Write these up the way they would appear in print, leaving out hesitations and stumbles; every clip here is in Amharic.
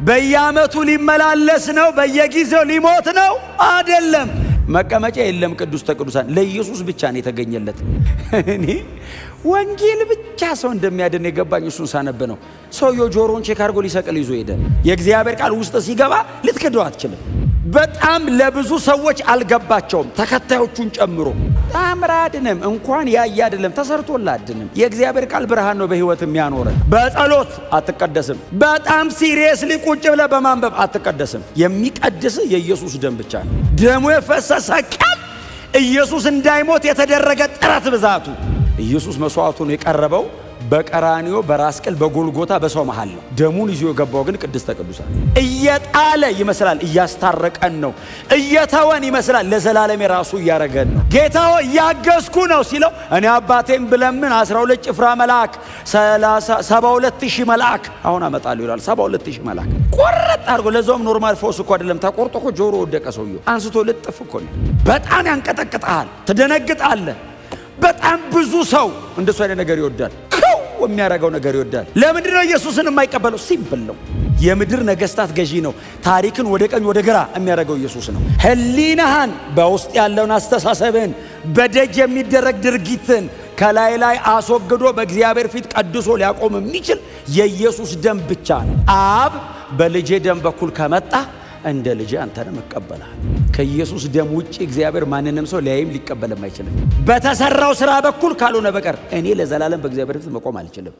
በየዓመቱ ሊመላለስ ነው? በየጊዜው ሊሞት ነው? አይደለም። መቀመጫ የለም። ቅዱስ ተቅዱሳን ለኢየሱስ ብቻ ነው የተገኘለት። እኔ ወንጌል ብቻ ሰው እንደሚያድን የገባኝ እሱን ሳነብ ነው። ሰውየው ጆሮውን ቼክ አድርጎ ሊሰቅል ይዞ ሄደ። የእግዚአብሔር ቃል ውስጥ ሲገባ ልትክደው አትችልም። በጣም ለብዙ ሰዎች አልገባቸውም፣ ተከታዮቹን ጨምሮ። ታምራ አድንም እንኳን ያየ አይደለም ተሰርቶላ አድንም። የእግዚአብሔር ቃል ብርሃን ነው በህይወት የሚያኖረ። በጸሎት አትቀደስም። በጣም ሲሪየስሊ ቁጭ ብለህ በማንበብ አትቀደስም። የሚቀድስ የኢየሱስ ደም ብቻ ነው። ደሙ የፈሰሰ ቀን ኢየሱስ እንዳይሞት የተደረገ ጥረት ብዛቱ። ኢየሱስ መስዋዕቱን የቀረበው በቀራንዮ በራስ ቅል በጎልጎታ በሰው መሃል ነው። ደሙን ይዞ የገባው ግን ቅድስተ ቅዱሳን። እየጣለ ይመስላል እያስታረቀን ነው። እየተወን ይመስላል ለዘላለም የራሱ እያረገን ነው። ጌታው እያገዝኩ ነው ሲለው እኔ አባቴን ብለምን 12 ጭፍራ መልአክ 72,000 መልአክ አሁን አመጣለሁ ይላል። 72,000 መልአክ ቆረጥ አድርጎ። ለዛውም ኖርማል ፎስ እኮ አይደለም፣ ተቆርጦ እኮ ጆሮ ወደቀ ሰውየው። አንስቶ ልጥፍ እኮ ነው። በጣም ያንቀጠቅጣል፣ ትደነግጣለህ። በጣም ብዙ ሰው እንደሱ አይነት ነገር ይወዳል። የሚያረጋው ነገር ይወዳል። ለምንድን ነው ኢየሱስን የማይቀበለው? ሲምፕል ነው። የምድር ነገስታት ገዢ ነው። ታሪክን ወደ ቀኝ ወደ ግራ የሚያረጋው ኢየሱስ ነው። ህሊናህን፣ በውስጥ ያለውን አስተሳሰብን፣ በደጅ የሚደረግ ድርጊትን ከላይ ላይ አስወግዶ በእግዚአብሔር ፊት ቀድሶ ሊያቆም የሚችል የኢየሱስ ደም ብቻ ነው። አብ በልጄ ደም በኩል ከመጣ እንደ ልጄ አንተንም እቀበልሃለሁ። ከኢየሱስ ደም ውጪ እግዚአብሔር ማንንም ሰው ሊያይም ሊቀበልም አይችልም። በተሰራው ስራ በኩል ካልሆነ በቀር እኔ ለዘላለም በእግዚአብሔር ፊት መቆም አልችልም።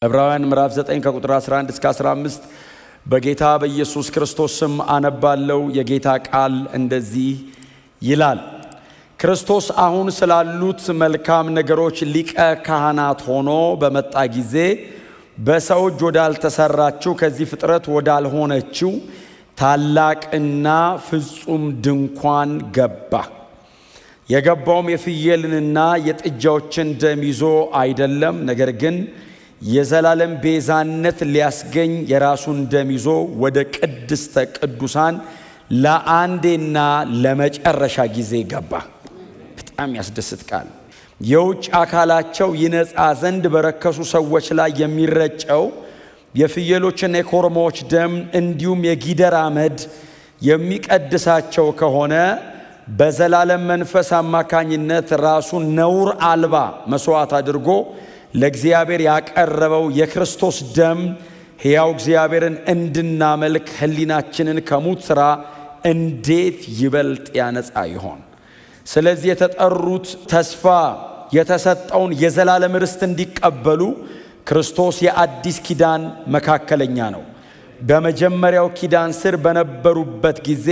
ዕብራውያን ምዕራፍ 9 ከቁጥር 11 እስከ 15 በጌታ በኢየሱስ ክርስቶስ ስም አነባለው። የጌታ ቃል እንደዚህ ይላል። ክርስቶስ አሁን ስላሉት መልካም ነገሮች ሊቀ ካህናት ሆኖ በመጣ ጊዜ በሰው እጅ ወዳልተሰራችው ከዚህ ፍጥረት ወዳልሆነችው ታላቅና ፍጹም ድንኳን ገባ። የገባውም የፍየልንና የጥጃዎችን ደም ይዞ አይደለም፣ ነገር ግን የዘላለም ቤዛነት ሊያስገኝ የራሱን ደም ይዞ ወደ ቅድስተ ቅዱሳን ለአንዴና ለመጨረሻ ጊዜ ገባ። በጣም ያስደስት ቃል። የውጭ አካላቸው ይነጻ ዘንድ በረከሱ ሰዎች ላይ የሚረጨው የፍየሎችና የኮርማዎች ደም እንዲሁም የጊደር አመድ የሚቀድሳቸው ከሆነ በዘላለም መንፈስ አማካኝነት ራሱን ነውር አልባ መስዋዕት አድርጎ ለእግዚአብሔር ያቀረበው የክርስቶስ ደም ሕያው እግዚአብሔርን እንድናመልክ ሕሊናችንን ከሙት ሥራ እንዴት ይበልጥ ያነጻ ይሆን? ስለዚህ የተጠሩት ተስፋ የተሰጠውን የዘላለም ርስት እንዲቀበሉ ክርስቶስ የአዲስ ኪዳን መካከለኛ ነው። በመጀመሪያው ኪዳን ስር በነበሩበት ጊዜ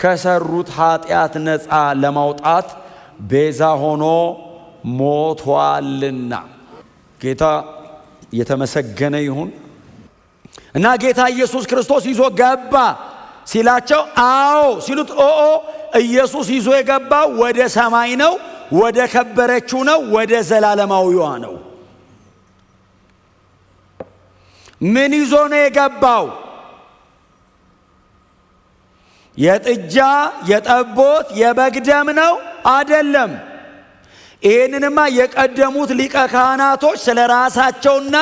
ከሰሩት ኃጢአት ነፃ ለማውጣት ቤዛ ሆኖ ሞቷልና። ጌታ የተመሰገነ ይሁን እና ጌታ ኢየሱስ ክርስቶስ ይዞ ገባ ሲላቸው አዎ ሲሉት ኢየሱስ ይዞ የገባው ወደ ሰማይ ነው፣ ወደ ከበረችው ነው፣ ወደ ዘላለማዊዋ ነው። ምን ይዞ ነው የገባው? የጥጃ የጠቦት የበግ ደም ነው? አይደለም። ይህንንማ የቀደሙት ሊቀ ካህናቶች ስለ ራሳቸውና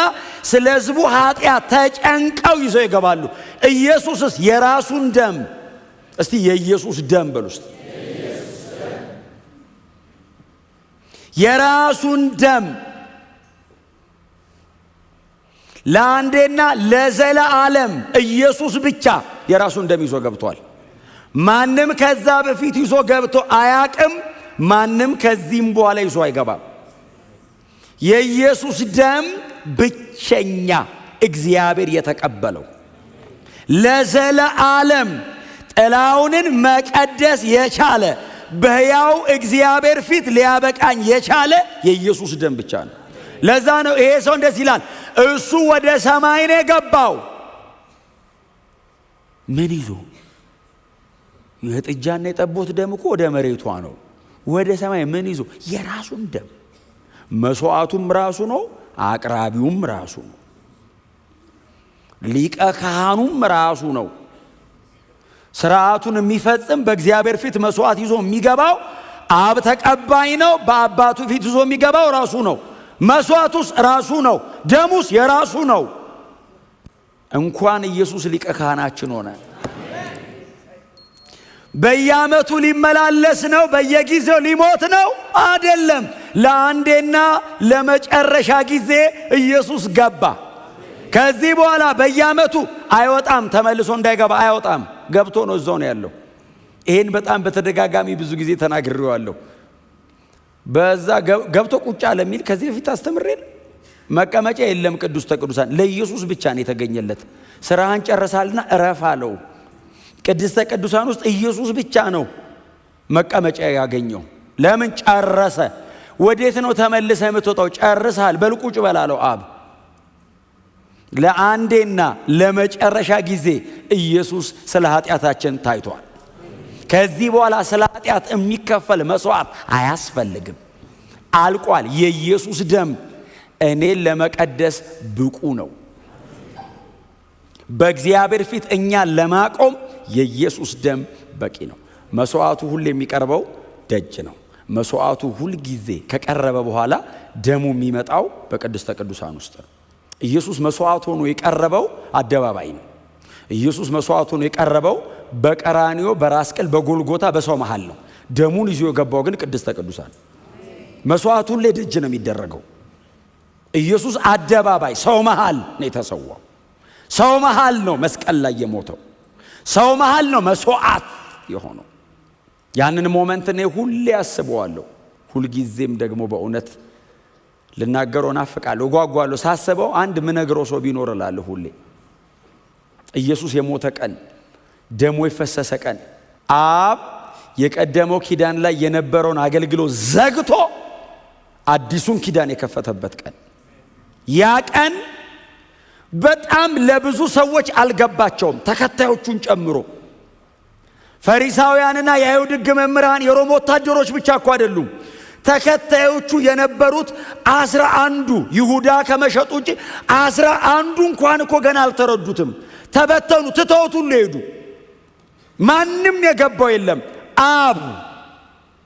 ስለ ሕዝቡ ኃጢአት ተጨንቀው ይዘው ይገባሉ። ኢየሱስስ የራሱን ደም፣ እስቲ የኢየሱስ ደም በሉ እስቲ። የራሱን ደም ለአንዴና ለዘላለም ኢየሱስ ብቻ የራሱን ደም ይዞ ገብቷል። ማንም ከዛ በፊት ይዞ ገብቶ አያቅም። ማንም ከዚህም በኋላ ይዞ አይገባም። የኢየሱስ ደም ብቸኛ እግዚአብሔር የተቀበለው ለዘላለም ጥላውንን መቀደስ የቻለ በሕያው እግዚአብሔር ፊት ሊያበቃኝ የቻለ የኢየሱስ ደም ብቻ ነው። ለዛ ነው ይሄ ሰው እንደዚህ ይላል፣ እሱ ወደ ሰማይ ነው የገባው። ምን ይዞ? የጥጃና የጠቦት ደም እኮ ወደ መሬቷ ነው። ወደ ሰማይ ምን ይዞ? የራሱን ደም። መስዋዕቱም ራሱ ነው፣ አቅራቢውም ራሱ ነው፣ ሊቀ ካህኑም ራሱ ነው። ስርዓቱን የሚፈጽም በእግዚአብሔር ፊት መስዋዕት ይዞ የሚገባው አብ ተቀባይ ነው። በአባቱ ፊት ይዞ የሚገባው ራሱ ነው። መስዋዕቱስ ራሱ ነው። ደሙስ የራሱ ነው። እንኳን ኢየሱስ ሊቀ ካህናችን ሆነ። በየዓመቱ ሊመላለስ ነው? በየጊዜው ሊሞት ነው? አይደለም። ለአንዴና ለመጨረሻ ጊዜ ኢየሱስ ገባ። ከዚህ በኋላ በየዓመቱ አይወጣም። ተመልሶ እንዳይገባ አይወጣም። ገብቶ ነው እዛው ነው ያለው። ይሄን በጣም በተደጋጋሚ ብዙ ጊዜ ተናግሬዋለሁ። በዛ ገብቶ ቁጭ አለ የሚል ከዚህ በፊት አስተምሬል። መቀመጫ የለም ቅድስተ ቅዱሳን ለኢየሱስ ብቻ ነው የተገኘለት። ስራህን ጨርሳልና እረፍ አለው። ቅድስተ ቅዱሳን ውስጥ ኢየሱስ ብቻ ነው መቀመጫ ያገኘው። ለምን ጨረሰ? ወዴት ነው ተመልሰ የምትወጣው? ጨርሳል። በልቁጭ በላለው አብ ለአንዴና ለመጨረሻ ጊዜ ኢየሱስ ስለ ኃጢአታችን ታይቷል። ከዚህ በኋላ ስለ ኃጢአት የሚከፈል መስዋዕት አያስፈልግም። አልቋል። የኢየሱስ ደም እኔን ለመቀደስ ብቁ ነው። በእግዚአብሔር ፊት እኛን ለማቆም የኢየሱስ ደም በቂ ነው። መስዋዕቱ ሁሉ የሚቀርበው ደጅ ነው። መስዋዕቱ ሁል ጊዜ ከቀረበ በኋላ ደሙ የሚመጣው በቅድስተ ቅዱሳን ውስጥ ነው። ኢየሱስ መስዋዕት ሆኖ የቀረበው አደባባይ ነው። ኢየሱስ መስዋዕት ሆኖ የቀረበው በቀራንዮ በራስ ቅል በጎልጎታ በሰው መሃል ነው። ደሙን ይዞ የገባው ግን ቅድስተ ቅዱሳን። መስዋዕቱ ሁሉ ደጅ ነው የሚደረገው። ኢየሱስ አደባባይ ሰው መሃል ነው የተሰዋው። ሰው መሃል ነው መስቀል ላይ የሞተው። ሰው መሃል ነው መስዋዕት የሆነው። ያንን ሞመንት እኔ ሁሌ ያስበዋለሁ። ሁልጊዜም ደግሞ በእውነት ልናገረው ናፍቃለሁ፣ እጓጓለሁ። ሳስበው አንድ ምነግረው ሰው ቢኖር እላለሁ ሁሌ። ኢየሱስ የሞተ ቀን፣ ደሙ የፈሰሰ ቀን፣ አብ የቀደመው ኪዳን ላይ የነበረውን አገልግሎት ዘግቶ አዲሱን ኪዳን የከፈተበት ቀን። ያ ቀን በጣም ለብዙ ሰዎች አልገባቸውም፣ ተከታዮቹን ጨምሮ። ፈሪሳውያንና የአይሁድ ሕግ መምህራን የሮም ወታደሮች ብቻ እኮ አይደሉም። ተከታዮቹ የነበሩት 11 ይሁዳ ከመሸጡ ውጪ 11 እንኳን እኮ ገና አልተረዱትም። ተበተኑ፣ ትተውት ሁሉ ሄዱ። ማንም የገባው የለም። አብ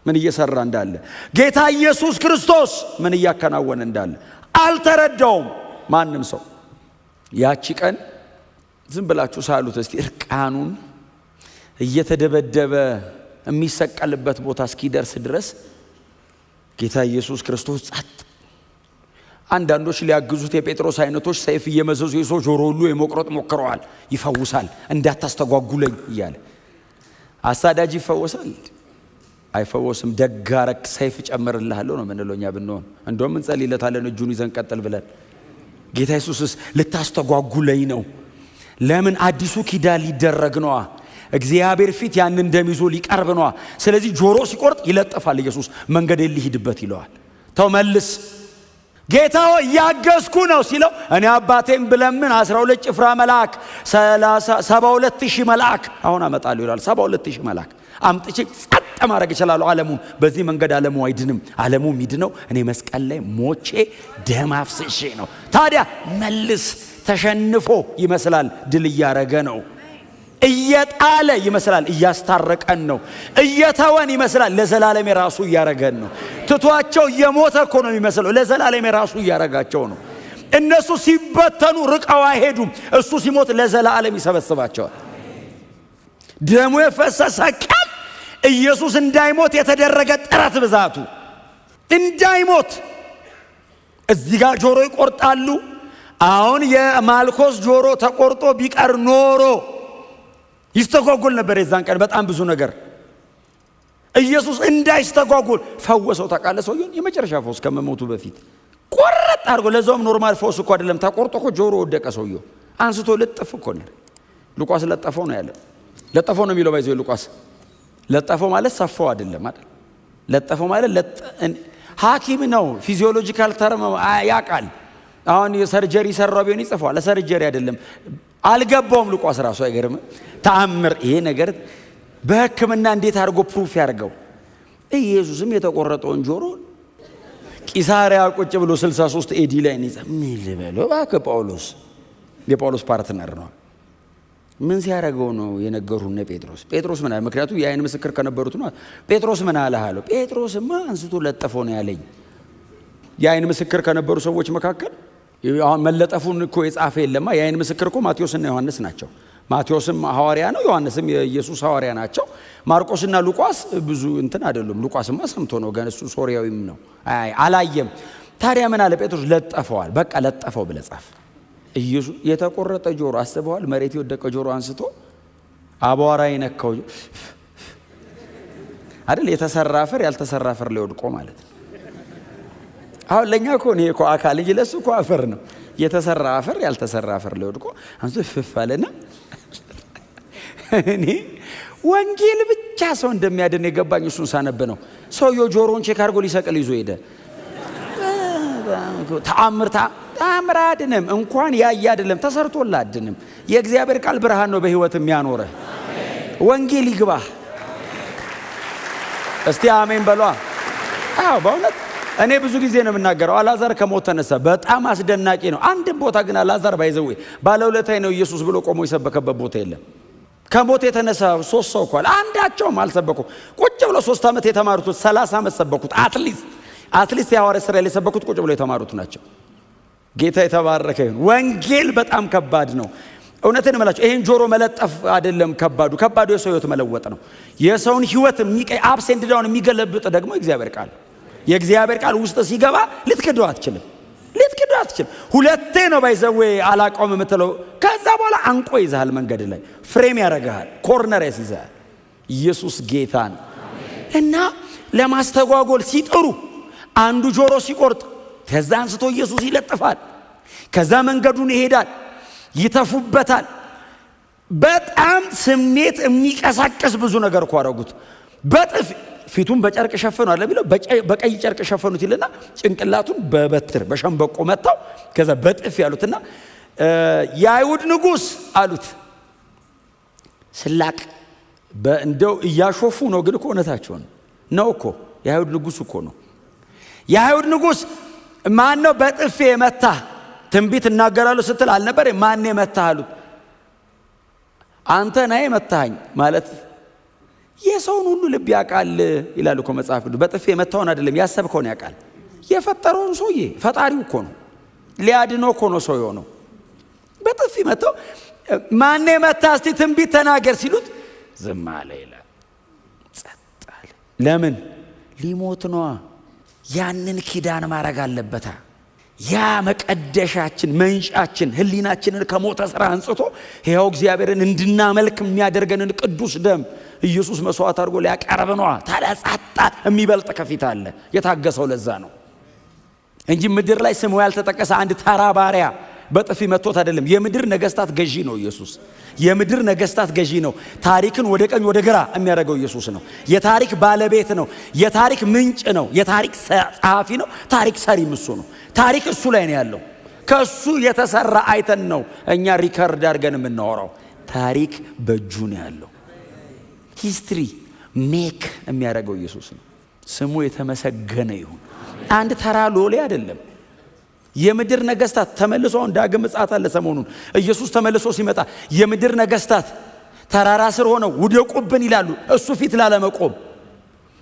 ምን እየሰራ እንዳለ፣ ጌታ ኢየሱስ ክርስቶስ ምን እያከናወነ እንዳለ አልተረዳውም ማንም ሰው። ያቺ ቀን ዝም ብላችሁ ሳሉት እስቲ እርቃኑን እየተደበደበ የሚሰቀልበት ቦታ እስኪደርስ ድረስ ጌታ ኢየሱስ ክርስቶስ ጸጥ። አንዳንዶች ሊያግዙት የጴጥሮስ አይነቶች ሰይፍ እየመዘዙ የሰው ጆሮ ሁሉ የመቁረጥ ሞክረዋል። ይፈውሳል እንዳታስተጓጉለኝ እያለ። አሳዳጅ ይፈወሳል? አይፈወስም። ደጋረክ ሰይፍ ጨምርልሃለሁ ነው ምንለው እኛ ብንሆን። እንደውም እንጸልይለታለን እጁን ይዘን ቀጥል ብለን። ጌታ ኢየሱስስ ልታስተጓጉለኝ ነው? ለምን? አዲሱ ኪዳን ሊደረግ ነዋ። እግዚአብሔር ፊት ያንን ደም ይዞ ሊቀርብ ነዋ። ስለዚህ ጆሮ ሲቆርጥ ይለጥፋል። ኢየሱስ መንገድ ሊሄድበት ይለዋል። ተው መልስ ጌታ ሆይ እያገዝኩ ነው ሲለው፣ እኔ አባቴን ብለምን 12 ጭፍራ መልአክ 72,000 መልአክ አሁን አመጣለሁ ይላል። 72,000 መልአክ አምጥቼ ጸጥ ማድረግ እችላለሁ ዓለሙን። በዚህ መንገድ ዓለሙ አይድንም። ዓለሙ የሚድነው እኔ መስቀል ላይ ሞቼ ደም አፍስሼ ነው። ታዲያ መልስ። ተሸንፎ ይመስላል ድል እያረገ ነው። እየጣለ ይመስላል እያስታረቀን ነው። እየተወን ይመስላል ለዘላለም የራሱ እያረገን ነው። ትቷቸው እየሞተ እኮ ነው የሚመስለው፣ ለዘላለም የራሱ እያረጋቸው ነው። እነሱ ሲበተኑ ርቀው አይሄዱም። እሱ ሲሞት ለዘላለም ይሰበስባቸዋል። ደሙ የፈሰሰ ቀን ኢየሱስ እንዳይሞት የተደረገ ጥረት ብዛቱ እንዳይሞት። እዚህ ጋር ጆሮ ይቆርጣሉ። አሁን የማልኮስ ጆሮ ተቆርጦ ቢቀር ኖሮ ይስተጓጎል ነበር። የዛን ቀን በጣም ብዙ ነገር ኢየሱስ እንዳይስተጓጎል ፈወሰው። ታውቃለህ፣ ሰውየውን የመጨረሻ ፈውስ ከመሞቱ በፊት ቆረጥ አድርጎ። ለዛውም ኖርማል ፈውስ እኮ አይደለም፣ ተቆርጦ እኮ ጆሮ ወደቀ። ሰውየው አንስቶ ልጥፍ እኮ ነው። ሉቃስ ለጠፈው ነው ያለው። ለጠፈው ነው የሚለው ባይዘው ሉቃስ። ለጠፈው ማለት ሰፋው አይደለም አይደል? ለጠፈው ማለት ሐኪም ነው፣ ፊዚዮሎጂካል ተርም ያውቃል። አሁን የሰርጀሪ ሰራው ቢሆን ይጽፋል። ለሰርጀሪ አይደለም። አልገባውም ሉቃስ ራሱ። አይገርም ተአምር። ይሄ ነገር በሕክምና እንዴት አድርጎ ፕሩፍ ያርገው? ኢየሱስም የተቆረጠውን ጆሮ ቂሳሪያ ቁጭ ብሎ 63 ኤዲ ላይ ነው። ምን ልበለው እባክህ፣ ጳውሎስ የጳውሎስ ፓርትነር ነው። ምን ሲያደርገው ነው የነገሩን? ጴጥሮስ ምን አለ? ምክንያቱም የአይን ምስክር ከነበሩት ነው። ጴጥሮስ ምን አለ አለው? ጴጥሮስማ አንስቶ ለጠፈው ነው ያለኝ። የአይን ምስክር ከነበሩ ሰዎች መካከል መለጠፉን እኮ የጻፈ የለማ። የአይን ምስክር እኮ ማቴዎስና ዮሐንስ ናቸው። ማቴዎስም ሐዋርያ ነው፣ ዮሐንስም የኢየሱስ ሐዋርያ ናቸው። ማርቆስና ሉቃስ ብዙ እንትን አይደሉም። ሉቃስማ ሰምቶ ነው፣ ገና እሱ ሶሪያዊም ነው፣ አላየም። ታዲያ ምን አለ ጴጥሮስ? ለጠፈዋል። በቃ ለጠፈው ብለህ ጻፍ። ኢየሱስ የተቆረጠ ጆሮ አስበዋል? መሬት የወደቀ ጆሮ አንስቶ አቧራ የነካው አይደል? የተሰራ አፈር ያልተሰራ አፈር ላይ ወድቆ ማለት ነው። አሁን ለኛ እኮ ነው እኮ አካል እንጂ ለሱ እኮ አፈር ነው። የተሰራ አፈር ያልተሰራ አፈር ላይ ወድቆ አንተ ፍፍ አለና እኔ ወንጌል ብቻ ሰው እንደሚያድን የገባኝ እሱን ሳነብ ነው። ሰውየው ጆሮውን ቼክ አድርጎ ሊሰቅል ይዞ ሄደ። ተአምር አድንም እንኳን ያየ አይደለም ተሰርቶላ አድንም። የእግዚአብሔር ቃል ብርሃን ነው በህይወት የሚያኖረ። ወንጌል ይግባህ። እስቲ አሜን በሏ። አዎ በእውነት እኔ ብዙ ጊዜ ነው የምናገረው። አልዓዛር ከሞት ተነሳ፣ በጣም አስደናቂ ነው። አንድም ቦታ ግን አልዓዛር ባይዘው ባለውለታዬ ነው ኢየሱስ ብሎ ቆሞ የሰበከበት ቦታ የለም። ከሞት የተነሳ 3 ሰው እንኳን አንዳቸውም አልሰበኩ። ቁጭ ብሎ 3 ዓመት የተማሩት 30 ዓመት ሰበኩት። አትሊስት የሐዋርያት ሥራ ላይ ሰበኩት ቁጭ ብሎ የተማሩት ናቸው። ጌታ የተባረከ ይሁን። ወንጌል በጣም ከባድ ነው። እውነትን እምላችሁ ይሄን ጆሮ መለጠፍ አይደለም ከባዱ የሰው ህይወት መለወጥ ነው። የሰውን ህይወት አፕስ ኤንድ ዳውን የሚገለብጥ ደግሞ የእግዚአብሔር ቃል ውስጥ ሲገባ ልትክደው አትችልም። ሁለቴ ነው ባይዘዌ አላቆም የምትለው። ከዛ በኋላ አንቆ ይዛል፣ መንገድ ላይ ፍሬም ያደርጋል፣ ኮርነር ያስይዛል። ኢየሱስ ጌታን እና ለማስተጓጎል ሲጥሩ አንዱ ጆሮ ሲቆርጥ ከዛ አንስቶ ኢየሱስ ይለጥፋል። ከዛ መንገዱን ይሄዳል፣ ይተፉበታል። በጣም ስሜት የሚቀሳቀስ ብዙ ነገር እኮ አደረጉት። በጥፍ ፊቱን በጨርቅ ሸፈኑ አለ ቢለው በቀይ ጨርቅ ሸፈኑት ይልና ጭንቅላቱን በበትር በሸንበቆ መታው። ከዛ በጥፍ ያሉትና የአይሁድ ንጉሥ አሉት። ስላቅ እንደው እያሾፉ ነው፣ ግን እኮ እውነታቸው ነው እኮ የአይሁድ ንጉሥ እኮ ነው። የአይሁድ ንጉሥ ማን ነው በጥፍ የመታ? ትንቢት እናገራለሁ ስትል አልነበር? ማን የመታ አሉት። አንተ ነህ የመታኝ ማለት የሰውን ሁሉ ልብ ያውቃል ይላል እኮ መጽሐፍ ቅዱስ። በጥፍ የመታውን አይደለም ያሰብከውን ያውቃል። የፈጠረውን ሰውዬ ፈጣሪው እኮ ነው፣ ሊያድነው እኮ ነው ሰው የሆነው። በጥፍ መታው። ማን የመታ እስቲ ትንቢት ተናገር ሲሉት ዝም አለ ይላል። ጸጥ አለ። ለምን? ሊሞት ነዋ። ያንን ኪዳን ማድረግ አለበታ። ያ መቀደሻችን መንጫችን ህሊናችንን ከሞተ ስራ አንጽቶ ሕያው እግዚአብሔርን እንድናመልክ የሚያደርገንን ቅዱስ ደም ኢየሱስ መስዋዕት አድርጎ ሊያቀርብ ነዋ። ታዲያ ጻጣ የሚበልጥ ከፊት አለ። የታገሰው ለዛ ነው እንጂ ምድር ላይ ስሙ ያልተጠቀሰ አንድ ተራ ባሪያ በጥፊ መቶት አይደለም። የምድር ነገስታት ገዢ ነው ኢየሱስ። የምድር ነገስታት ገዢ ነው። ታሪክን ወደ ቀኝ ወደ ግራ የሚያደርገው ኢየሱስ ነው። የታሪክ ባለቤት ነው። የታሪክ ምንጭ ነው። የታሪክ ጸሐፊ ነው። ታሪክ ሰሪም እሱ ነው። ታሪክ እሱ ላይ ነው ያለው። ከሱ የተሰራ አይተን ነው እኛ ሪከርድ አድርገን የምናወራው። ታሪክ በእጁ ነው ያለው። ሂስትሪ ሜክ የሚያደርገው ኢየሱስ ነው። ስሙ የተመሰገነ ይሁን። አንድ ተራ ሎሌ አይደለም። የምድር ነገስታት ተመልሶ ዳግም ምጽአት አለ ሰሞኑን። ኢየሱስ ተመልሶ ሲመጣ የምድር ነገስታት ተራራ ስር ሆነው ውደቁብን ይላሉ፣ እሱ ፊት ላለመቆም።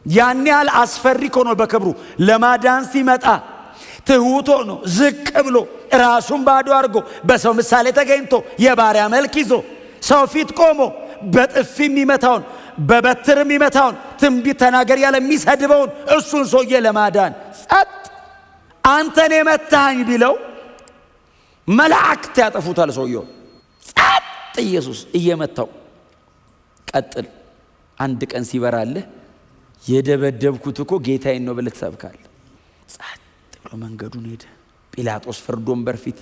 ያን ያህል አስፈሪ ሆኖ በክብሩ ለማዳን ሲመጣ ትሁት ሆኖ ዝቅ ብሎ ራሱን ባዶ አድርጎ በሰው ምሳሌ ተገኝቶ የባሪያ መልክ ይዞ ሰው ፊት ቆሞ በጥፊ የሚመታውን በበትር የሚመታውን ትንቢት ተናገር ያለ የሚሰድበውን እሱን ሰውዬ ለማዳን ጸጥ። አንተን የመታኝ ቢለው መላእክት ያጠፉታል ሰውየው። ጸጥ። ኢየሱስ እየመታው ቀጥል። አንድ ቀን ሲበራልህ የደበደብኩት እኮ ጌታዬን ነው ብለህ ትሰብካለህ። ጸጥ ብሎ መንገዱን ሄደ። ጲላጦስ ፍርድ ወንበር ፊት፣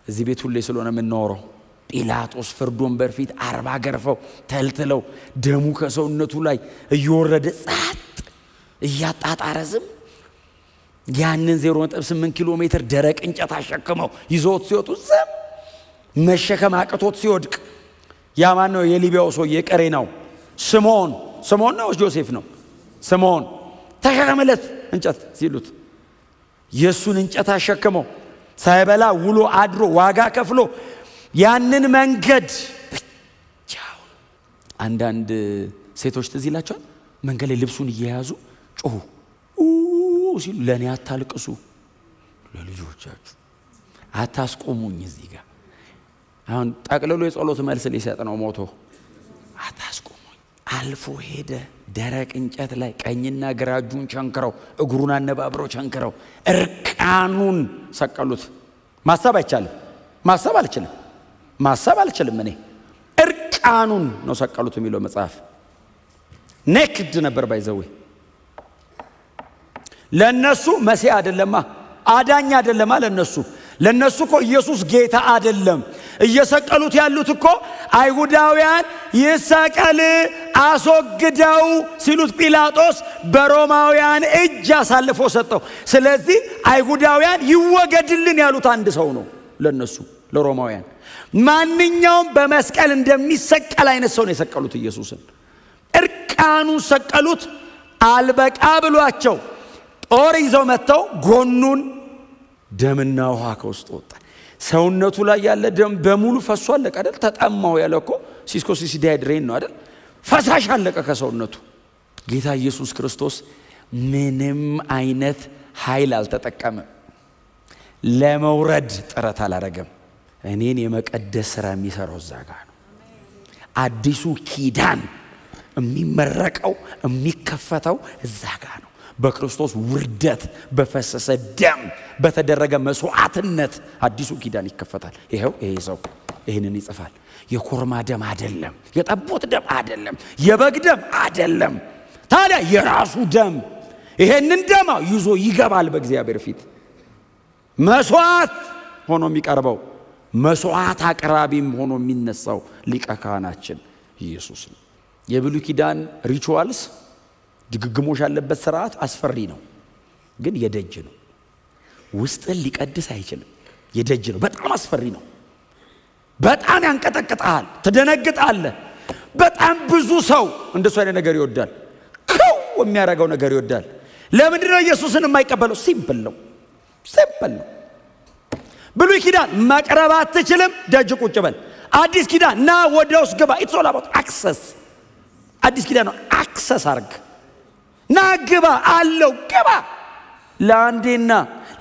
እዚህ ቤት ሁሌ ስለሆነ የምናወራው ጲላጦስ ፍርድ ወንበር ፊት 40 ገርፈው ተልትለው ደሙ ከሰውነቱ ላይ እየወረደ ጸጥ እያጣጣረ ዝም። ያንን 0.8 ኪሎ ሜትር ደረቅ እንጨት አሸክመው ይዞት ሲወጡ ዝም። መሸከም አቅቶት ሲወድቅ ያ ማን ነው? የሊቢያው ሰው የቀሬናው ስምዖን ነው ጆሴፍ ነው? ስምዖን ተሸከመለት እንጨት ሲሉት የሱን እንጨት አሸክመው ሳይበላ ውሎ አድሮ ዋጋ ከፍሎ ያንን መንገድ አንዳንድ ሴቶች ትዝ ይላቸዋል መንገድ ላይ ልብሱን እየያዙ ጮሁ ሲሉ ለእኔ አታልቅሱ፣ ለልጆቻችሁ አታስቆሙኝ። እዚህ ጋር አሁን ጠቅልሎ የጸሎት መልስ ሊሰጥ ነው ሞቶ። አታስቆሙኝ። አልፎ ሄደ። ደረቅ እንጨት ላይ ቀኝና ግራ እጁን ቸንክረው እግሩን አነባብረው ቸንክረው እርቃኑን ሰቀሉት። ማሰብ አይቻልም። ማሰብ አልችልም እኔ። እርቃኑን ነው ሰቀሉት የሚለው መጽሐፍ። ኔክድ ነበር ባይዘዌ። ለነሱ መሲህ አይደለማ፣ አዳኝ አይደለማ። ለነሱ እኮ ኢየሱስ ጌታ አይደለም። እየሰቀሉት ያሉት እኮ አይሁዳውያን ይሰቀል አስወግደው ሲሉት ጲላጦስ በሮማውያን እጅ አሳልፎ ሰጠው። ስለዚህ አይሁዳውያን ይወገድልን ያሉት አንድ ሰው ነው ለነሱ ለሮማውያን። ማንኛውም በመስቀል እንደሚሰቀል አይነት ሰው ነው የሰቀሉት ኢየሱስን። እርቃኑን ሰቀሉት። አልበቃ ብሏቸው ጦር ይዘው መጥተው ጎኑን ደምና ውሃ ከውስጥ ወጣ። ሰውነቱ ላይ ያለ ደም በሙሉ ፈሶ አለቀ አይደል? ተጠማው ያለ እኮ ሲስኮሲስ ዲሃይድሬት ነው አይደል? ፈሳሽ አለቀ ከሰውነቱ። ጌታ ኢየሱስ ክርስቶስ ምንም አይነት ኃይል አልተጠቀመም። ለመውረድ ጥረት አላረገም። እኔን የመቀደስ ሥራ የሚሰራው እዛ ጋር ነው። አዲሱ ኪዳን የሚመረቀው የሚከፈተው እዛ ጋር ነው። በክርስቶስ ውርደት በፈሰሰ ደም በተደረገ መስዋዕትነት አዲሱ ኪዳን ይከፈታል። ይሄ ሰው ይሄንን ይጽፋል። የኮርማ ደም አይደለም፣ የጠቦት ደም አይደለም፣ የበግ ደም አይደለም። ታዲያ የራሱ ደም ይሄንን ደም ይዞ ይገባል በእግዚአብሔር ፊት። መስዋዕት ሆኖ የሚቀርበው መስዋዕት አቅራቢም ሆኖ የሚነሳው ሊቀ ካህናችን ኢየሱስ ነው። የብሉይ ኪዳን ሪቹዋልስ ድግግሞሽ ያለበት ስርዓት አስፈሪ ነው፣ ግን የደጅ ነው። ውስጥን ሊቀድስ አይችልም። የደጅ ነው። በጣም አስፈሪ ነው። በጣም ያንቀጠቅጣል፣ ትደነግጣለህ። በጣም ብዙ ሰው እንደሱ አይነት ነገር ይወዳል። ከው የሚያደርገው ነገር ይወዳል። ለምንድን ነው ኢየሱስን የማይቀበለው? ሲምፕል ነው። ብሉይ ኪዳን መቅረብ አትችልም፣ ደጅ ቁጭ በል። አዲስ ኪዳን ና ወደ ውስጥ ግባ። ኢትስ ኦል አባውት አክሰስ። አዲስ ኪዳን ነው አክሰስ አርግ። ና ግባ አለው። ግባ። ለአንዴና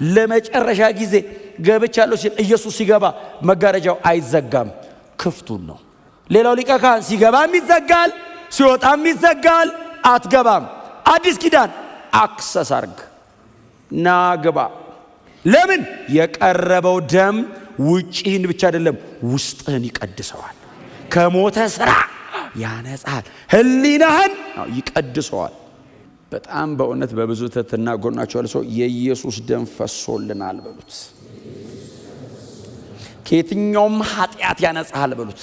ለመጨረሻ ጊዜ ገብቻለሁ ሲል ኢየሱስ ሲገባ መጋረጃው አይዘጋም፣ ክፍቱን ነው። ሌላው ሊቀ ካህን ሲገባም ይዘጋል፣ ሲወጣም ይዘጋል። አትገባም። አዲስ ኪዳን አክሰስ አርግ። ና ግባ። ለምን? የቀረበው ደም ውጪህን ብቻ አይደለም ውስጥህን ይቀድሰዋል። ከሞተ ስራ ያነጻል፣ ህሊናህን ይቀድሰዋል። በጣም በእውነት በብዙ ትሕትና ጎናቸው ያለ ሰው የኢየሱስ ደም ፈሶልናል በሉት። ከየትኛውም ኃጢአት ያነጻል በሉት።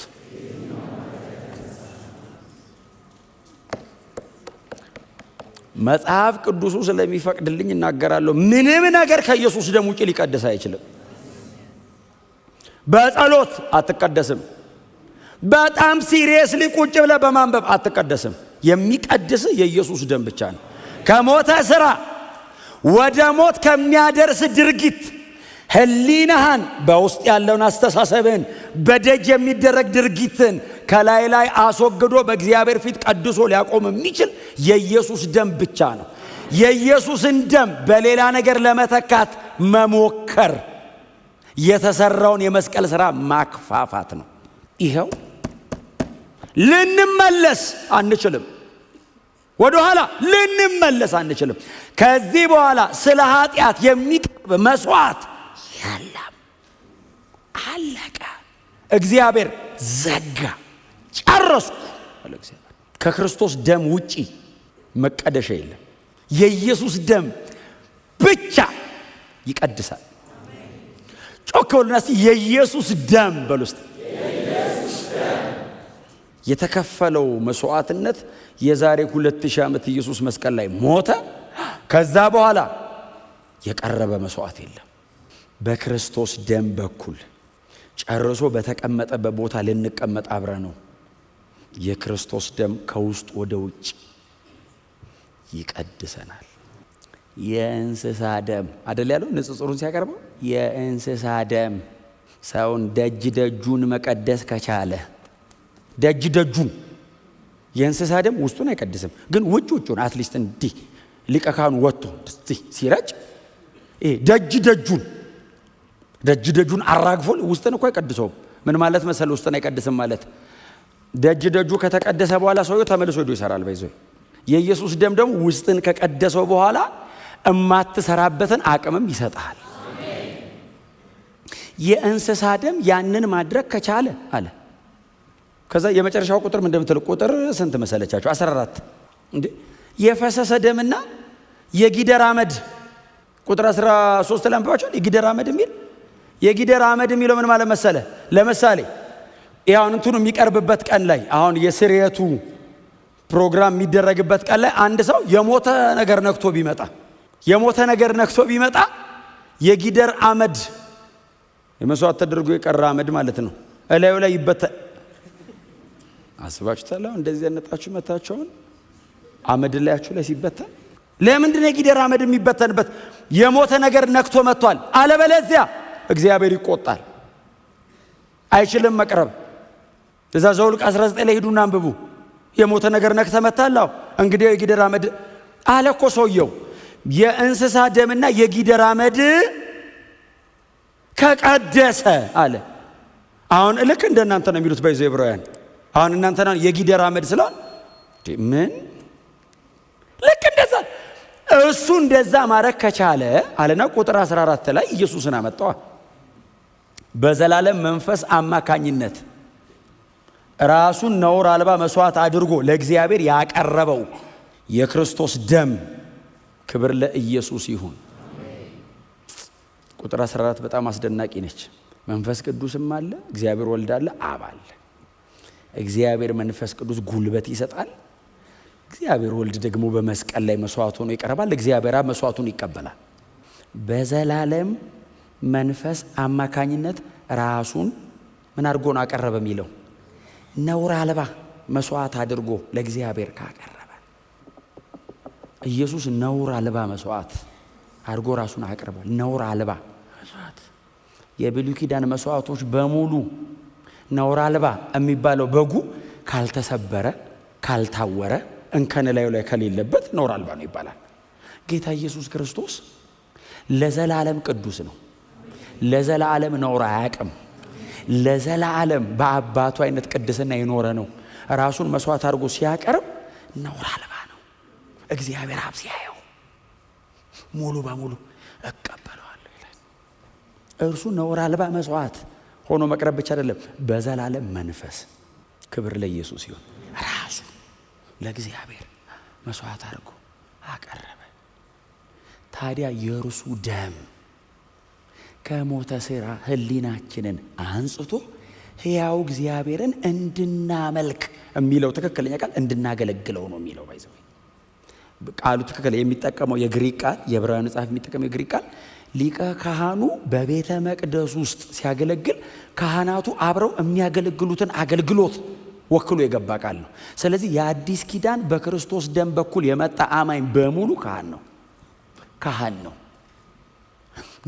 መጽሐፍ ቅዱሱ ስለሚፈቅድልኝ እናገራለሁ። ምንም ነገር ከኢየሱስ ደም ውጪ ሊቀድስ አይችልም። በጸሎት አትቀደስም። በጣም ሲሪየስሊ ቁጭ ብለህ በማንበብ አትቀደስም። የሚቀድስ የኢየሱስ ደም ብቻ ነው። ከሞተ ስራ ወደ ሞት ከሚያደርስ ድርጊት ህሊናህን በውስጥ ያለውን አስተሳሰብን በደጅ የሚደረግ ድርጊትን ከላይ ላይ አስወግዶ በእግዚአብሔር ፊት ቀድሶ ሊያቆም የሚችል የኢየሱስ ደም ብቻ ነው። የኢየሱስን ደም በሌላ ነገር ለመተካት መሞከር የተሰራውን የመስቀል ሥራ ማክፋፋት ነው። ይኸው ልንመለስ አንችልም። ወደ ኋላ ልንመለስ አንችልም። ከዚህ በኋላ ስለ ኃጢአት የሚቀርብ መስዋዕት የለም። አለቀ። እግዚአብሔር ዘጋ። ጨረስኩ አለ እግዚአብሔር። ከክርስቶስ ደም ውጪ መቀደሻ የለም። የኢየሱስ ደም ብቻ ይቀድሳል። ጮክ በሉና እስቲ የኢየሱስ ደም በሉ እስቲ። የተከፈለው መስዋዕትነት የዛሬ 2000 ዓመት ኢየሱስ መስቀል ላይ ሞተ። ከዛ በኋላ የቀረበ መስዋዕት የለም። በክርስቶስ ደም በኩል ጨርሶ በተቀመጠበት ቦታ ልንቀመጥ አብረ ነው። የክርስቶስ ደም ከውስጥ ወደ ውጭ ይቀድሰናል። የእንስሳ ደም አይደል ያለው ንጽጽሩን ሲያቀርበው፣ የእንስሳ ደም ሰውን ደጅ ደጁን መቀደስ ከቻለ ደጅ ደጁን የእንስሳ ደም ውስጡን አይቀድስም፣ ግን ውጭውን አትሊስት እንዲህ ሊቀ ካህኑ ወጥቶ ሲረጭ ደጁን አራግፎ ውስጥን እኮ አይቀድሰውም። ምን ማለት መሰለ ውስጥን አይቀድስም ማለት ደጁ ከተቀደሰ በኋላ ሰውየው ተመልሶ ሄዶ ይሰራል። ባይዘው የኢየሱስ ደም ደግሞ ውስጥን ከቀደሰው በኋላ እማትሰራበትን አቅምም ይሰጣል። የእንስሳ ደም ያንን ማድረግ ከቻለ አለ። ከዛ የመጨረሻው ቁጥር ምን እንደምትል ቁጥር ስንት መሰለቻችሁ? 14 እንዴ የፈሰሰ ደምና የጊደር አመድ ቁጥር 13 ላይ አንብባችኋል። የጊደር አመድ የሚለው ምን ማለት መሰለ? ለምሳሌ ያውን እንትኑ የሚቀርብበት ቀን ላይ አሁን የስርየቱ ፕሮግራም የሚደረግበት ቀን ላይ አንድ ሰው የሞተ ነገር ነክቶ ቢመጣ የጊደር አመድ የመስዋዕት ተደርጎ የቀረ አመድ ማለት ነው እላዩ ላይ ይበተን። አስባችሁታል? እንደዚህ ያነጣችሁ መታችሁን አመድ ላያችሁ ላይ ሲበተን ለምንድን ነው የጊደር አመድ የሚበተንበት? የሞተ ነገር ነክቶ መጥቷል። አለበለዚያ እግዚአብሔር ይቆጣል፣ አይችልም መቅረብ። እዛ ዘኍልቍ 19 ላይ ሄዱና አንብቡ። የሞተ ነገር ነክተ መጥቷል። እንግዲህ የጊደር አመድ አለ እኮ ሰውየው። የእንስሳ ደምና የጊደር አመድ ከቀደሰ አለ። አሁን ልክ እንደናንተ ነው የሚሉት ባይዘው ዕብራውያን። አሁን እናንተ ነው የጊደር አመድ ስለሆነ ምን ልክ እንደዛ እሱ እንደዛ ማድረግ ከቻለ አለና ቁጥር 14 ላይ ኢየሱስን አመጣው። በዘላለም መንፈስ አማካኝነት ራሱን ነውር አልባ መስዋዕት አድርጎ ለእግዚአብሔር ያቀረበው የክርስቶስ ደም ክብር ለኢየሱስ ይሁን። ቁጥር 14 በጣም አስደናቂ ነች። መንፈስ ቅዱስም አለ፣ እግዚአብሔር ወልድ አለ፣ አብ አለ። እግዚአብሔር መንፈስ ቅዱስ ጉልበት ይሰጣል። እግዚአብሔር ወልድ ደግሞ በመስቀል ላይ መስዋዕት ሆኖ ይቀርባል። እግዚአብሔር አብ መስዋዕቱን ይቀበላል። በዘላለም መንፈስ አማካኝነት ራሱን ምን አድርጎ ነው አቀረበ የሚለው? ነውር አልባ መስዋዕት አድርጎ ለእግዚአብሔር ካቀረበ ኢየሱስ ነውር አልባ መስዋዕት አድርጎ ራሱን አቀረበ። ነውር አልባ መስዋዕት። የብሉይ ኪዳን መስዋዕቶች በሙሉ ነውር አልባ የሚባለው በጉ ካልተሰበረ ካልታወረ እንከን ላዩ ላይ ከሌለበት ነውር አልባ ነው ይባላል። ጌታ ኢየሱስ ክርስቶስ ለዘላለም ቅዱስ ነው። ለዘላለም ነውር አያውቅም። ለዘላለም በአባቱ አይነት ቅድስና የኖረ ነው። ራሱን መስዋዕት አድርጎ ሲያቀርብ ነውር አልባ ነው። እግዚአብሔር አብ ሲያየው ሙሉ በሙሉ እቀበለዋለሁ ይላል። እርሱ ነውር አልባ መስዋዕት ሆኖ መቅረብ ብቻ አይደለም፣ በዘላለም መንፈስ ክብር ለኢየሱስ ይሁን። ራሱ ለእግዚአብሔር መስዋዕት አድርጎ አቀረበ። ታዲያ የእርሱ ደም ከሞተ ሥራ ሕሊናችንን አንጽቶ ሕያው እግዚአብሔርን እንድናመልክ የሚለው ትክክለኛ ቃል እንድናገለግለው ነው የሚለው። ባይዘው ቃሉ ትክክል የሚጠቀመው የግሪክ ቃል የዕብራውያን መጽሐፍ የሚጠቀመው የግሪክ ቃል ሊቀ ካህኑ በቤተ መቅደስ ውስጥ ሲያገለግል ካህናቱ አብረው የሚያገለግሉትን አገልግሎት ወክሎ የገባ ቃል ነው። ስለዚህ የአዲስ ኪዳን በክርስቶስ ደም በኩል የመጣ አማኝ በሙሉ ካህን ነው።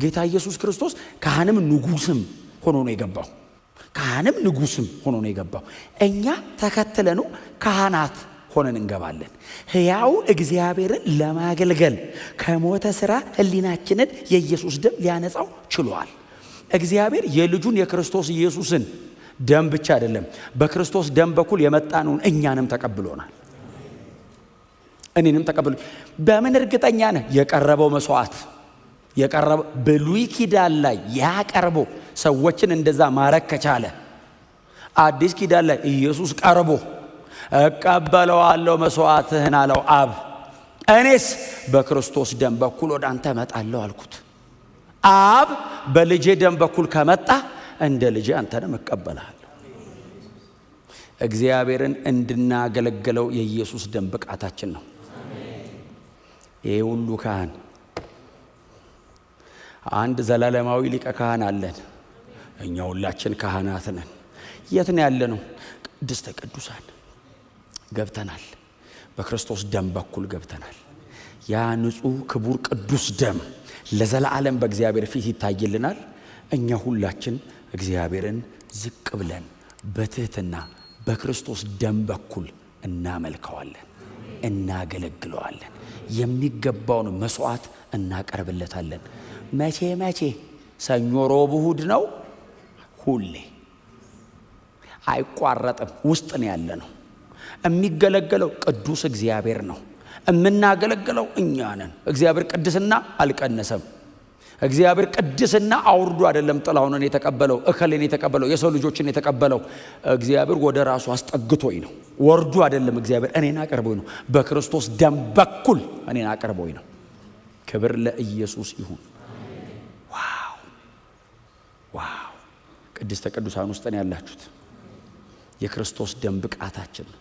ጌታ ኢየሱስ ክርስቶስ ካህንም ንጉስም ሆኖ ነው የገባው። እኛ ተከትለኑ ካህናት ሆነን እንገባለን። ሕያው እግዚአብሔርን ለማገልገል ከሞተ ሥራ ሕሊናችንን የኢየሱስ ደም ሊያነጻው ችሏል። እግዚአብሔር የልጁን የክርስቶስ ኢየሱስን ደም ብቻ አይደለም፣ በክርስቶስ ደም በኩል የመጣነውን እኛንም ተቀብሎናል። እኔንም ተቀብሎ በምን እርግጠኛ ነህ? የቀረበው መስዋዕት ብሉይ ኪዳን ላይ ያቀርቦ ሰዎችን እንደዛ ማረክ ከቻለ አዲስ ኪዳን ላይ ኢየሱስ ቀርቦ እቀበለዋለሁ መስዋዕትህን አለው አብ። እኔስ በክርስቶስ ደም በኩል ወደ አንተ እመጣለሁ አልኩት። አብ በልጄ ደም በኩል ከመጣ እንደ ልጄ አንተንም እቀበላለሁ። እግዚአብሔርን እንድናገለግለው የኢየሱስ ደም ብቃታችን ነው። ይሄ ሁሉ ካህን አንድ ዘላለማዊ ሊቀ ካህን አለን። እኛ ሁላችን ካህናት ነን። የት ነው ያለነው? ቅድስተ ቅዱሳን ገብተናል። በክርስቶስ ደም በኩል ገብተናል። ያ ንጹህ ክቡር ቅዱስ ደም ለዘላለም በእግዚአብሔር ፊት ይታይልናል። እኛ ሁላችን እግዚአብሔርን ዝቅ ብለን በትህትና በክርስቶስ ደም በኩል እናመልከዋለን፣ እናገለግለዋለን፣ የሚገባውን መስዋዕት እናቀርብለታለን። መቼ? ሰኞ፣ ሮብ፣ እሁድ ነው። ሁሌ አይቋረጥም። ውስጥ ነው ያለ ነው። የሚገለገለው ቅዱስ እግዚአብሔር ነው። የምናገለግለው እኛ ነን። እግዚአብሔር ቅድስና አልቀነሰም። እግዚአብሔር ቅድስና አውርዶ አይደለም ጥላሁንን የተቀበለው፣ እከሌን የተቀበለው፣ የሰው ልጆችን የተቀበለው። እግዚአብሔር ወደ ራሱ አስጠግቶኝ ነው። ወርዶ አይደለም። እግዚአብሔር እኔን አቀርቦኝ ነው። በክርስቶስ ደም በኩል እኔን አቀርቦኝ ነው። ክብር ለኢየሱስ ይሁን። ዋው! ቅድስተ ቅዱሳን ውስጥ ነው ያላችሁት። የክርስቶስ ደም ብቃታችን ነው።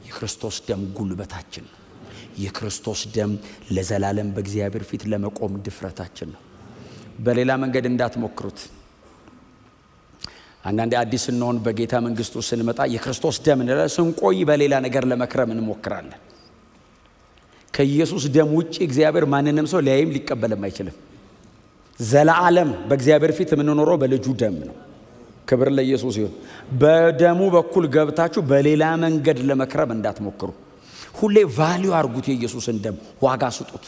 የክርስቶስ ደም ጉልበታችን ነው። የክርስቶስ ደም ለዘላለም በእግዚአብሔር ፊት ለመቆም ድፍረታችን ነው። በሌላ መንገድ እንዳትሞክሩት። አንዳንዴ አዲስ ስንሆን በጌታ መንግስቱ ስንመጣ የክርስቶስ ደም እንላለን። ስንቆይ በሌላ ነገር ለመክረም እንሞክራለን። ከኢየሱስ ደም ውጪ እግዚአብሔር ማንንም ሰው ሊያይም ሊቀበልም አይችልም። ዘላለም በእግዚአብሔር ፊት የምንኖረው በልጁ ደም ነው። ክብር ለኢየሱስ ይሁን። በደሙ በኩል ገብታችሁ በሌላ መንገድ ለመክረም እንዳትሞክሩ። ሁሌ ቫልዩ አርጉት። የኢየሱስን ደም ዋጋ ስጡት።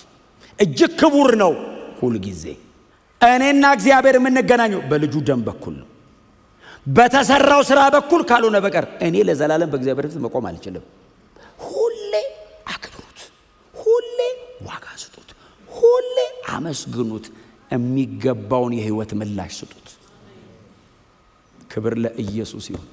እጅግ ክቡር ነው። ሁሉ ጊዜ እኔና እግዚአብሔር የምንገናኘው በልጁ ደም በኩል ነው። በተሰራው ስራ በኩል ካልሆነ በቀር እኔ ለዘላለም በእግዚአብሔር ፊት መቆም አልችልም። ሁሌ አክብሩት። ሁሌ ዋጋ ስጡት። ሁሌ አመስግኑት። የሚገባውን የህይወት ምላሽ ስጡት። ክብር ለኢየሱስ ይሁን።